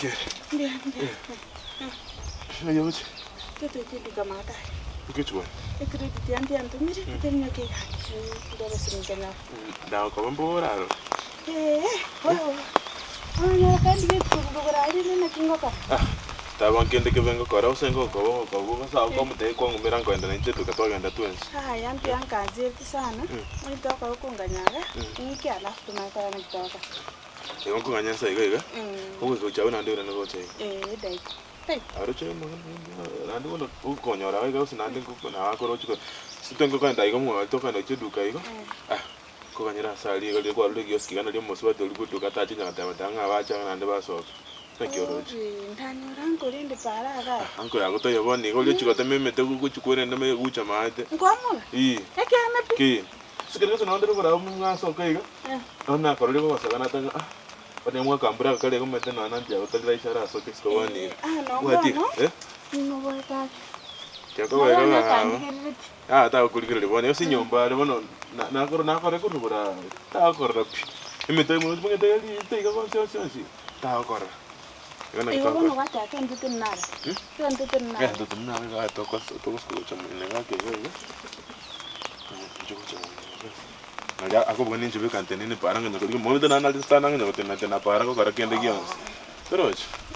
Nike. Ndio. Ayo uchi. Toto kidi kama hata. Ukichwa. Credit yangu yantumire kutenga ke. Ndio basi ngena. Dawa kwa mbora ro. Wewe. Ana kandi yetu kugura ali na kingoka. Tawa ngende ke vengo kora usengo ko basa ko mute ko ngumira ngoenda nje tukatwagenda twensi. Yantu yankazi sana. Unitoka huko nganyaga. Niki alafu tunaikala na kutoka. Ewan ko nganya sai ga. Ugo chawo na ndira ngo chai. Dai. Aro chai mo nandi wono uko nyora ga usinandi ko na ko rochiko. Sitengo ka ndai ko mo to ka no chiduka iko. Ko kanyira sali ga ko alu kioski kana lyo Mosoti uli kuduka ta chinya ta batanga bacha nande baso. Nakioroji. Ndani rango linde paraga. Anko ya goto yoboni ko lyo chikote memete kuchukure ndame gucha maate. Ngomo? Eke amepi. Ki. Sikere so nandiro ko ramu ngaso kaiga. Ona ko lyo ko sagana ta. Ode mwa kambura kale ko mete na nanti ya goto ishara so kisko wani. No. No voy a Chako ga. Ta ko ligere bone osi nyomba le bono na ko ko rubura. Ta ko rapi. Imete mo mo te ali te ga ko se. Ta ko ra. Yo no va a tener que nada. Ga to ko chamo nenga ke yo. Naga ako bani njibe kantene ne paranga no ko mo de na stana no tena para ko kara kende gions. Pero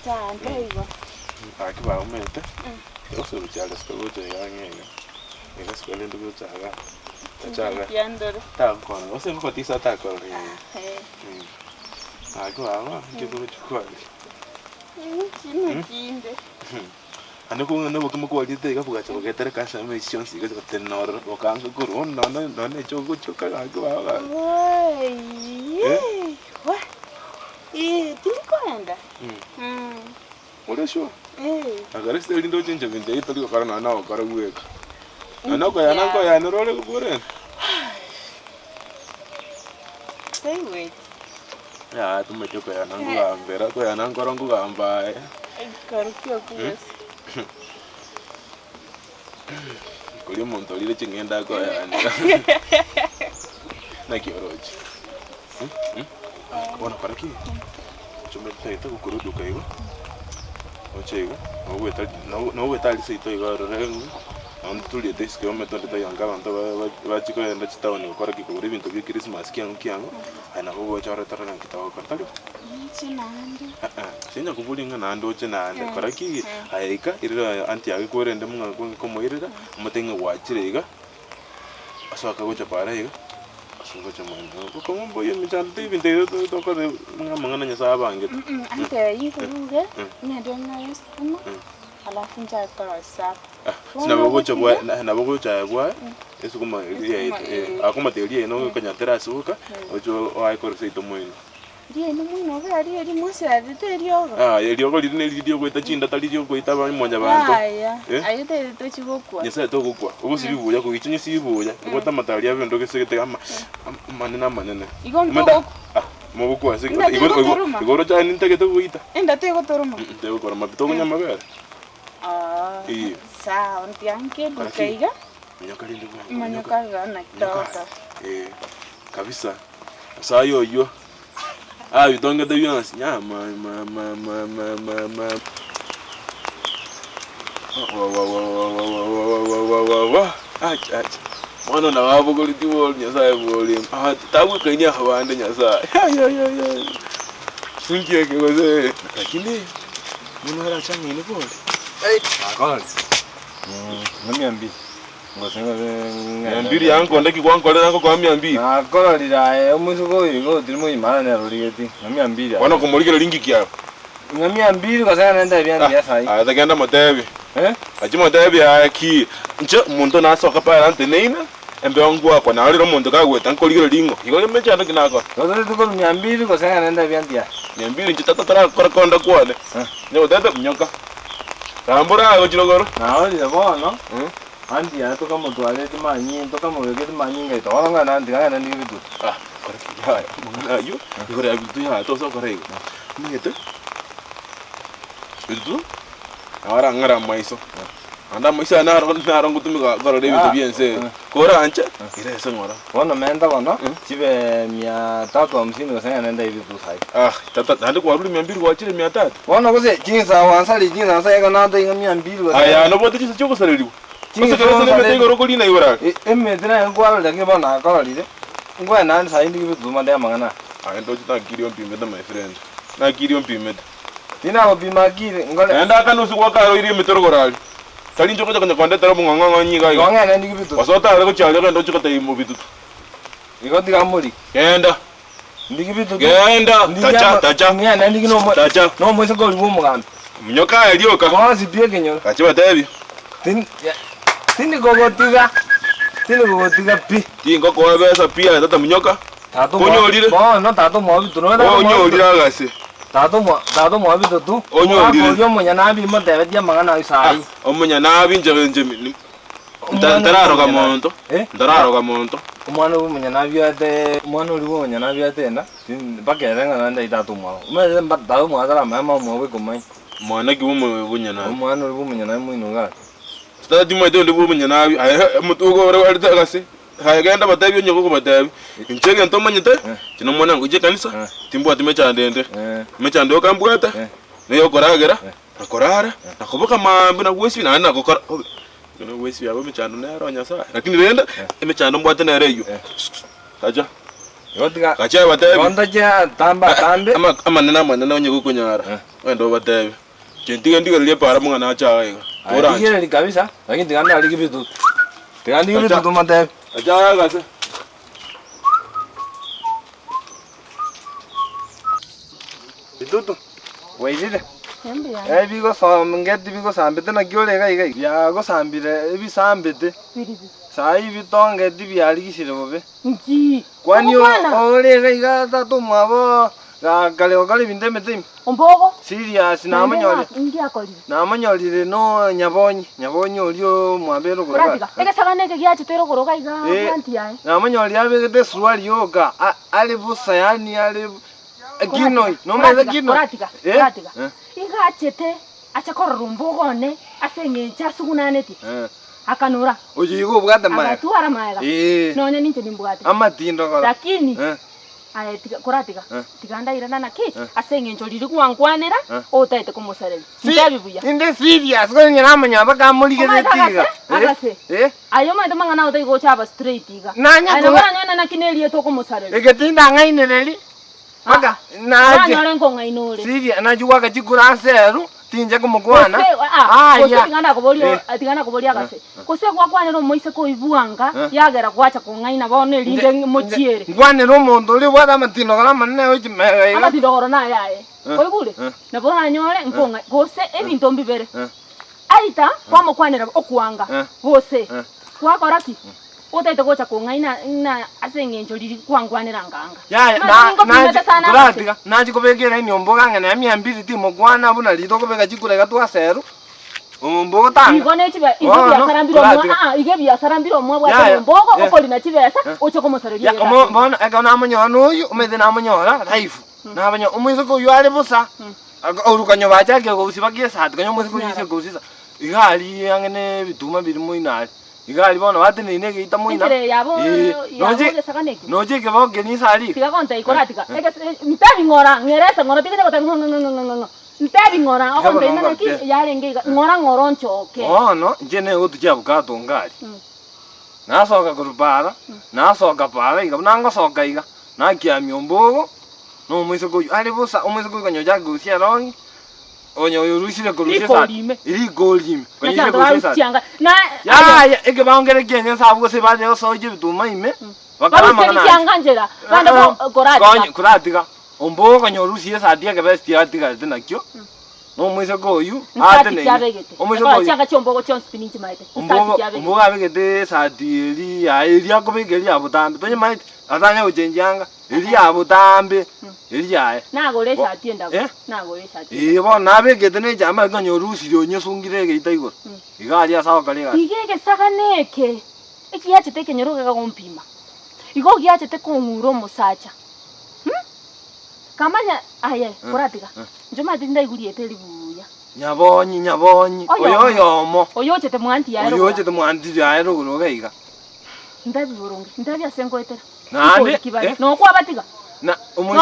ta ndaiwa. Aki ba umete. Yo so ruchale sko go te yange. Ega sko le ndo chaga. Chaga. Ta ko no se ko tisa ta ko. Aki ba ke ko chukwa. Kinde. Ando ko ngano ko mo dite ga fuga choke tere ka sa mission si ga tenor o ka ngo ko no ne chogo choka ga ga. Wa. Tiko enda. Ore sho. Agora este lindo chinche vinde ito ko karana na o kara gueka. Ana ko ya no role ko pore. Stay wait. Ya, tu me choka ya nangu ga vera ko ya nangu rangu ga amba. Karukio kuwes. Kuli monto lile chingenda ko ya. Na kioroji. Ona paraki. Chumete ita ko kurudu kaigo. Ochego, no weta lise ito iga rengu. Ando tuli desk yo meto lita yanga ando ba chiko enda chitao ni ko raki ko ribinto bi Christmas kiangu ana ko go chara tarana kitao kartali. Chinande. Sinya ko bulinga nando chinande koraki aika ira anti agi ko rende munga ko moirira mutenga wachirega. Aso ka go chapara iga. Aso go chamanga. Ko mo boye mi chante binte to ko ngamanga nya saba ngito. Ante yikuruge ni ndona yesuma. Alafu nja kwa sap. Sina bogo chobwa na bogo chabwa. Eso kuma akuma teoria no kanyatera suka. Ojo ai ko seito moino. Die no muno ga ri mose ari terio. Erio ko lini lidio ko itachinda talidio ko itaba monya bantu. Ayo te to chigokwa. Nyesa to gukwa. Ubu sibibuya ko ichinye sibibuya. Ko tamatalia bendo ke segete manene. Igombo. Mo gukwa segete igoro cha nintege to guita. Enda te go toruma. Te go koroma to kunya mabere. Sawa ntianke dukaiga. Manyoka na kitoka. Kabisa. Saa yo. You don't get the violence. Yeah, ma. Mwana na wabo ko liti wol nya sa boli. Tabu kanya hawande nya sa. Yo. Sunki ke goze. Lakini mwana ra changi ni boli. Akon. Ngamiambi. Mbiri yangu ndaki kwankole nako kwa 200. Nakora lirae umusuko ingo dirimo imana na rurigeti. 200. Wana kumulikira lingi kya. 200 kasana nenda byandi sai. Atagenda motebi. Achimo motebi aki. Nche muntu nasoka pa ante neina. Embe wangu wako na aliro muntu kagweta nkolikira lingo. Igole mecha ndo kinako. Ndoto tuko 200 kasana nenda byandi ya. 200 nche tatara konda kwale. Nyo dada mnyoka. Tambura go chirogoro. Naoli dabo no. Anti ya toka motwale timanyi toka mobeke timanyi ngai tolanga nandi kana ndi bitu koraki ya yo igore ya bitu ya to so korego ngete bitu ahora ngara maiso anda maisha na rongo tumika garo de vitu bien se kora ancha ire se ngora Bona menda bona chive 350 sasa nenda hivi tu sai. Tata hadi kwa rudi 200 kwa chile 300. Bona kose jinsa wansali jinsa sasa kana nda inga 200. Aya no bote chisa choko saliriwa. Kose kese ne mete goro kolina yora. Emme tena ngwa leke bona kala lide. Ngwa na sai ndi hivi tu manda mangana. Ndo chita kiri on pimeta my friend. Na kiri on pimeta. Tina ko bimagire ngale. Enda kana usiku karo iri metoro gorali. Tali njoko kwenye konde tara munganga nyiga iga. Nganga ndi hivi tu. Wasota ale ko chaje ndo chiko tai mu Bitutu. Iko diga muri. Genda. Ndi hivi tu. Genda. Tacha. Ngaya ndi kino mo. Tacha. No mo se ko liwo mugambi. Mnyoka elioka. Kwa sipie kenyo. Kachiba tebi. Tini gogotiga. Tini gogotiga pi. Tingo ko besa pia tata mnyoka. Tato Onyolire. No tato mo bitu no. Onyolire agase. Tato mo bitu tu. Onyolire. Yo mo nyana bi mo debe dia mangana isai. Omunya nabi nje ndararo ka monto. Ndararo ka monto. Umwana wo munyana bi ate umwana uri wo munyana bi ate na. Bakerenga nanda itatu mo. Umeze mbatawo mo azara mama mo we komai. Mwana ki wo munyana. Umwana uri wo munyana mo inuga. Stadi mo ndo wo munyana bi mutugo ore ore agase. Haya genda batabi nyoko ko batabi. Inchege nto manyete. Kino mwana nguje kanisa. Timbo atimecha ndende. Mecha ndo kambwata. Neyo koragera. Nakorara. Nakoboka mambo na wesi na nakokora. Kino wesi yabo mechando na ronya sa. Lakini renda emechando mbwate na reyo. Taja. Yotiga. Kacha batabi. Onda ja tamba tambe. Ama nena nyoko ko nyara. Wendo batabi. Kendiga ndiga le para munga na cha aiga. Ora. Ndigere kabisa. Lakini tiganda ali kibitu. Tigandi kibitu to matabi. Aja gase. Bitutu. Wailile. Yambia. Bigo ngeti bigo sambete na gyole ga ya go sambire ebi sambete. Biribi. Sai bitonge dibi aligishire bobe. Nji. Kwani ole ga tatu mwabo ga kale binde mete. Ombogo. Serious na amanyoli. Ingia koli. Na amanyoli no nyabonyi olio mwabero go. Kuratiga. Ege sagane ke giache tero goroga iga anti yae. Na amanyoli abegete suali yoga ali busa yani ali Ginoi, no me da gino. Kuratiga. Iga achete achakora rumbogo ne asenge chasugunaneti. Akanura. Oje igo bugata maya. Tuara maya. Nonya ninche nimbugati. Amatindo gola. Lakini aya kuratiga. Tiganda irana naki asenge nchoriri kuangwanira otaite kumosareli. Ndabi buya. Inde serious go nyina manya baka mulige tiga. Ayo ma ndamanga na otai go chaba straight iga. Nanya ko. Ana nyona nakineli to kumosareli. Egetinda ngaineleli. Baka naje. Nanya rengo ngainore. Serious najuwa ka chikura seru. Tinja kumugwana. Ya. Tigana kubolia gase. Kose kwa kwanero moise ko ibuanga yagera kwacha ko ngaina bone linde mochiere. Ngwanero mondo le bwada matino kala manne oji mega. Amatindo korona yae. Koigule. Na bona nyore nkonga kose ebinto mbibere. Aita kwa mokwanera okuanga. Kose. Kwa koraki. Otaite gocha ko ngaina na asenge njoriri kwangwanira nganga. Ya na naji kobegera ni omboga ngana ya 200 ti mogwana buna lito kobega chikurega twaseru. Ombogo tanga. Igone chibe igobya sarambiro mwa igebya sarambiro mwa bwa ombogo okoli na chibesa ocho komo sareri. Ya bona ega na munyono uyu umeze na munyora life. Na banyo umwizo ko yale busa. Orukanyo bacha ke go usibagie sat kanyo mwizo ko yise go usisa. Igali angene bituma biri mu inali. Igali bona wate ni nege ita muina. Noje ke bo geni sali. Tiga konta ikoratika. Mitabi ngora ngeresa ngora tige kota ngora. Mitabi ngora okonta ina naki yale ngega ngora ngoroncho ke. No, jene otu jabuka to ngali. Nasoka kurubara, nasoka para iga nanga soka iga. Nakia myombogo. No mwiso ko ali busa umwiso ko kanyoja gusia rongi. Onyo yorusire kurusia sa. Iri golime. Kanyise kurusia sa. Na ya ege baongere kenye sabu se baje soje bituma ime. Bakara mangana. Kanyise njera. Banda koratiga. Koratiga. Ombogo kanyorusia sa dia ke besti atiga tena kyo. No mwiso ko yu. Atene. Omwiso ko changa chombogo chon spinach maite. Ombogo abegete sa dieli ya eri akobegeli abutambe. Tonye maite. Atanya ujenjanga. Eri abutambe. Eri yae. Nagoresha atienda go. Nagoresha atienda. Bona abegete ne jama kanyorusire onyesungire ge itaigoro. Igali asawa kalega. Igege saganeke. Iki yache teke nyoroga ga gompima. Igo giache te konguro musacha. Kamanya aye kuratiga. Njoma tinda iguri eteli buya. Nyabonyi. Oyo yomo. Oyo chete mwanti yaero. Oyo chete mwanti yaero kunoga iga. Ndabi burungi. Ndabi asengoetera. Nande. No kwa batiga. Na omuntu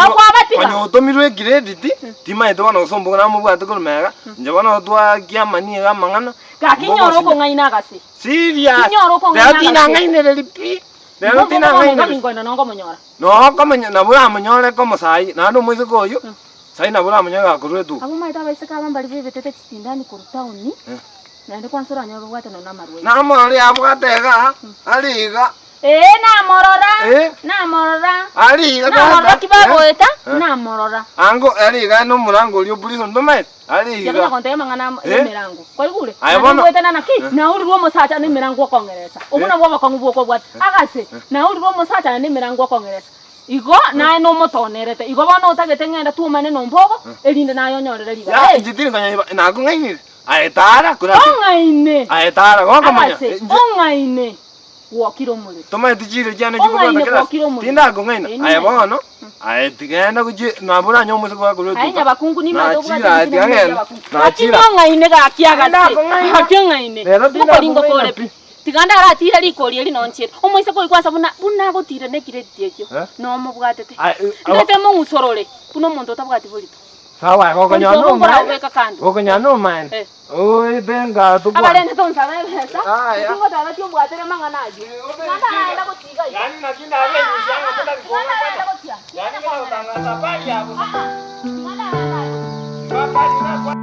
onyotomirwe credit timaite bana usombo na mubwate kurumega nje bana twa kiamani ga mangana gakinyoro ko ngaina gase serious kinyoro ko ngaina gatina ngaine lipi lero tina ngaine ngona nongo monyora no kamanya na bura monyore ko musai na ndo mwizi ko yu sai na bura monyora kurwe tu abo maita baise ka bambali bebe tete tindani ku town ni na ndi kwansora nyoba bwate no na marwe na mori abwatega aliga na morora aliga na morora kibabo eta na morora ango aliga no murango lyo police ndo mai aliga yakana konte mangana mirango kwa igule na weta na ki na uri ro musacha ni mirango kongereza ubuna bwo bakongu bwo bwate agase na uri ro musacha ni mirango kongereza igo na no motonerete igo bana utagete ngenda tu mane no mbogo elinde na yonyorere liba njitiri kanya na ko ngaini aetara kuna ngaine aetara ko kamanya ngaine wokiro mule toma tijire jana jikubona kala tinda ko ngaina ayebono aetigenda kuji nabura nyomo sekwa kulo anya bakungu ni mado bwa na chira ngaine ga kiaga hakyo ngaine mukoringo kore tiganda aratira likori eli nonchira omoise ko ikwasa buna gotire nekire tietio no mubwatete ndete mu usorore puno muntu tabwati bulito sawa ko nyano man oi benga tu kwa abale ntonsa bebesa tingo tala tio bwatere manganaji nanda aenda gotiga yani nakinda ale nyanga mpaka kuona bwana yani kama utanga safari hapo nanda safari na